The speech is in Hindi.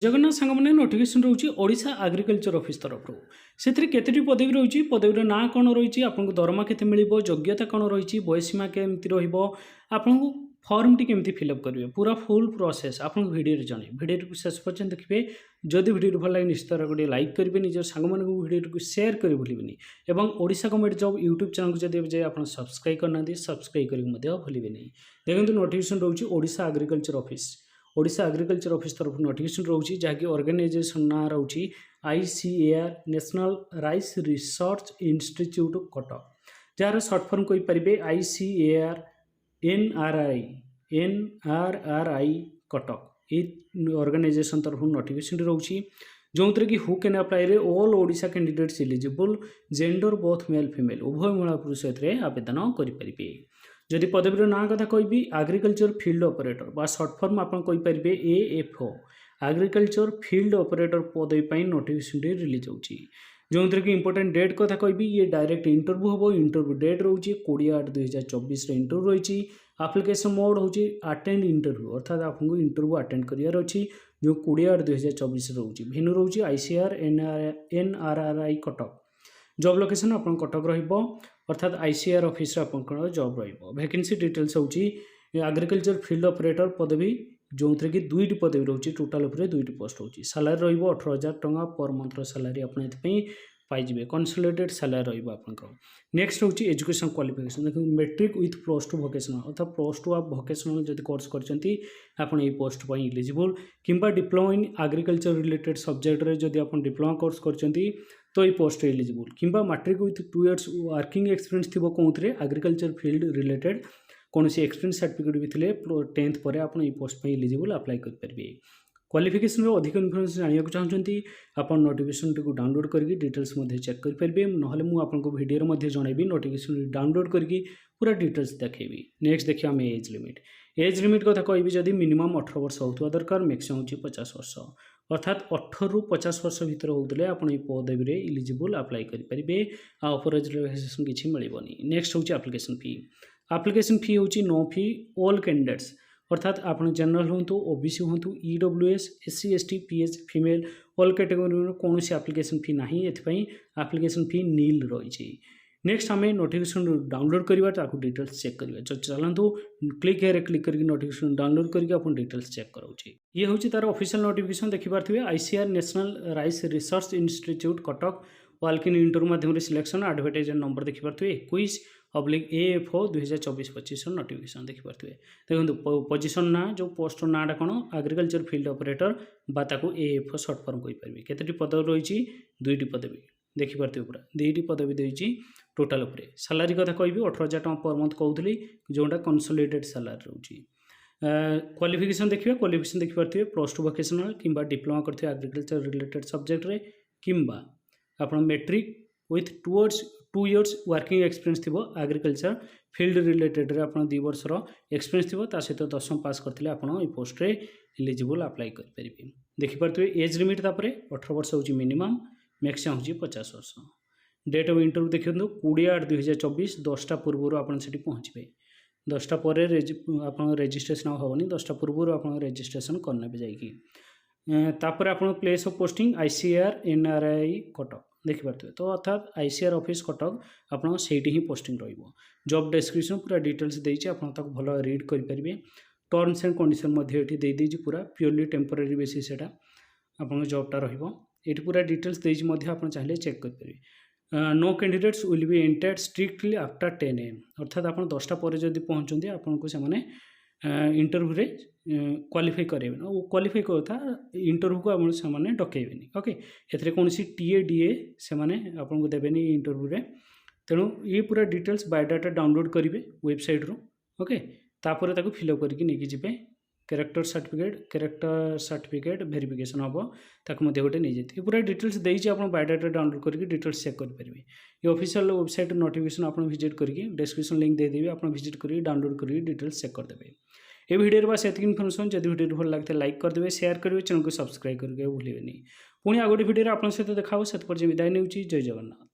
जगन्नाथ सांग मैंने नोटिफिकेशन रोचे ओडिशा एग्रीकल्चर ऑफिस तरफ से केतोटी पदवी रही पदवीर ना कौन रही आपको दरमा के मिल योग्यता कौन रही बयसीमा केमती आपको फर्म टी केमती फिलअप करेंगे पूरा फुल प्रोसेस आपको भिडियो जन भिडियो शेष पर्यटन देखिए जदि भिडियो भल लगे निश्चित गोटे लाइक करेंगे निज सांग मान भिडियो को सेयार करें भूलें और Odisha government job YouTube channel को जब आप सब्सक्राइब करना सब्सक्राइब करेंगे भूलें देखो नोटिफिकेशन रोचे Odisha agriculture office Odisha agriculture office तरफ नोटिफिकेशन रोची जहाँकि ऑर्गेनाइजेशन ना रोची ICAR national rice research institute Cuttack जार सर्ट फॉर्म कोई परिबे ICAR NRI कटक ये ऑर्गेनाइजेशन तरफ नोटिफिकेशन रोची जो थे कि हु कैन अप्लाई रे all Odisha candidates eligible gender both male female उभय महिला पुरुष आवेदन करें जदि पदवीर ना कथा कहि एग्रीकल्चर फील्ड ऑपरेटर बा सर्ट फॉर्म आप कहींपारे AFO एग्रीकल्चर फील्ड ऑपरेटर पदवी नोटिफिकेशन रिलीज होची जो थे कि इंपोर्टेंट डेट कथा कहि ये डायरेक्ट इंटरव्यू हम इंटरव्यू डेट रोचे 20/8/2024 इंटरव्यू रही एप्लिकेशन मोड होची अटेंड इंटरव्यू अर्थात आपको इंटरव्यू अटेंड करार अच्छी जो 20/8/2024 रोचे भेन्यू रोचे ICAR NRI Cuttack job location आप कटक रहिबो अर्थात ICAR ऑफिस आप जॉब रहिबो वैकेंसी डिटेल्स होची एग्रीकल्चर फील्ड ऑपरेटर पदवी जो थे कि 2टी पदवी रोची टोटाल उपरे 2टी पोस्ट होची सैलरी रहिबो 18,000 टंका पर मंथ सैलरी आप पाइबे कंसोलिडेटेड सैलरी रहिबो आपनकर नेक्स्ट होची एजुकेशन क्वालिफिकेशन देखो मैट्रिक विथ +2 वोकेशनल अर्थात +2 आप वोकेशनल जदि कोर्स करचंती आपण ए पोस्ट पई एलिजिबल किंबा diploma in agriculture related subject रे जदि आपण डिप्लोमा कोर्स करचंती तो ये पोस्ट एलिजिबल किंबा matric with 2 years working experience थी कौन एग्रीकल्चर फील्ड रिलेटेड कौन सी एक्सपीरियंस सर्टिफिकेट भी थे 10th पर आप पोस्ट पर एलिजिबल अप्लाई करेंगे क्वालिफिकेशन अधिक इनफॉरमेशन जानवा चाहते आप नोटिफिकेशन टी डाउनलोड करके डिटेल्स चेक करेंगे ना मुझे वीडियो जनइबी नोटिफिकेशन डाउनलोड करके पूरा डिटेल्स देखी नेक्स्ट देखिए आम एज लिमिट कथा कहि जदि मिनिमम 18 वर्ष होता दरकार मैक्सिमम होची 50 वर्ष अर्थात 18 ରୁ 50 वर्ष भितर होते आप पदवी एलिजिबल अप्लाई करेंगे आपर रिलैक्सेशन किसी मिलनी नेक्स्ट होची एप्लिकेशन फी होची नो फी ऑल कैंडिडेट्स अर्थात आप जनरल हूँ OBC हूँ EWS SC ST PH female all category कौन सी एप्लिकेशन फी ना एप्लिकेशन फी नील रही नेक्स्ट आम नोटिफिकेशन डाउनलोड करवा डिटेल्स चेक करवा चलतु क्लिक हेयर क्लिक करके नोटिफिकेशन डाउनलोड करके आप डिटेल्स चेक कराऊँ ये हूँ तार ऑफिशियल नोटिफिकेशन देखिपारे ICAR national rice research institute Cuttack walk in interview माध्यम सिलेक्शन एडवर्टाइजमेंट नंबर देखिपारे 21/AFO 2024-25 नोटिफिकेशन देखिपारे देखो पोजिशन ना जो पोस्ट नाटा कौन एग्रीकल्चर फील्ड ऑपरेटर बाताको AFO सर्ट फॉर्म कहींपारे केतोटी पदवी रही 2टी पदवी देखिपारे पूरा 2टी पदवी देती टोटाल उपरे सैलरी कथा कहि 18,000 टंका पर मंथ कहूली जोटा कंसोलिडेटेड सैलरी रोची क्वालिफिकेशन देखिपारे +2 वोकेशनल किंबा डिप्लोमा करथिबे एग्रीकल्चर रिलेटेड सब्जेक्ट रे किंबा आपण matric with 2 years working experience थी एग्रीकल्चर फील्ड रिलेटेड रे आपण 2 वर्ष एक्सपीरियंस थी सहित 10th पास करथिले आपण ए पोस्ट रे एलिजिबल अप्लाई कर परिबे देखिपारे एज लिमिट तापरे 18 वर्ष होची मिनिमम मैक्सिमम होची 50 वर्ष डेट ऑफ इंटरव्यू देखिए 20/8/2024 10टा पूर्व आप पहुँचे 10टा पर आप रेजिस्ट्रेशन हेनी 10टा पूर्व आप रेजिस्ट्रेशन करने जापर आप place of posting ICAR NRI Cuttack देखिपारे तो अर्थात ICAR ऑफिस कटक आपड़ से ही पोस्टिंग रॉब डिस्क्रिप्शन पूरा डिटेल्स देती आप भल रीड करेंगे टर्म्स एंड कंडीशन ये पूरा प्योरली टेम्पररी बेसिस से आप जॉबटा रही पूरा डिटेल्स देती आप चाहिए चेक करेंगे no candidates will be entered strictly after 10 AM अर्थात आप 10टा पर जब पहुँचते आपको से इंटरव्यू क्वालिफाई करेंगे क्वालिफाई कथा इंटरव्यू को आपने डकेबे ओके ए कौन सी TA DA से आपको देवेनि इंटरव्यू रे तेणु ये पूरा डिटेल्स बायोडाटा डाउनलोड करेंगे वेबसाइट रू ओके तापर ताको फिलअप करके लेकिन जी कैरेक्टर सर्टिफिकेट वेरिफिकेशन हम ताको गोटे नहीं जाती पूरा डिटेल्स देती आप बायोडाटा डाउनलोड करके डिटेल्स चेक करेंगे ये ऑफिशियल वेबसाइट नोटिफिकेशन आप विजिट करके डिस्क्रिप्शन लिंक देदेवी आप विजिट करके डाउनलोड करके डिटेल्स चेक करदेवे ये वीडियो बस एतिक इनफॉरमेशन जब वीडियो भल लगे लाइक करदे शेयर करेंगे चैनल को सब्सक्राइब करके भूलें पुणी आ गोटे वीडियो आप सहित देखा से विदाय नहीं जय जगन्नाथ।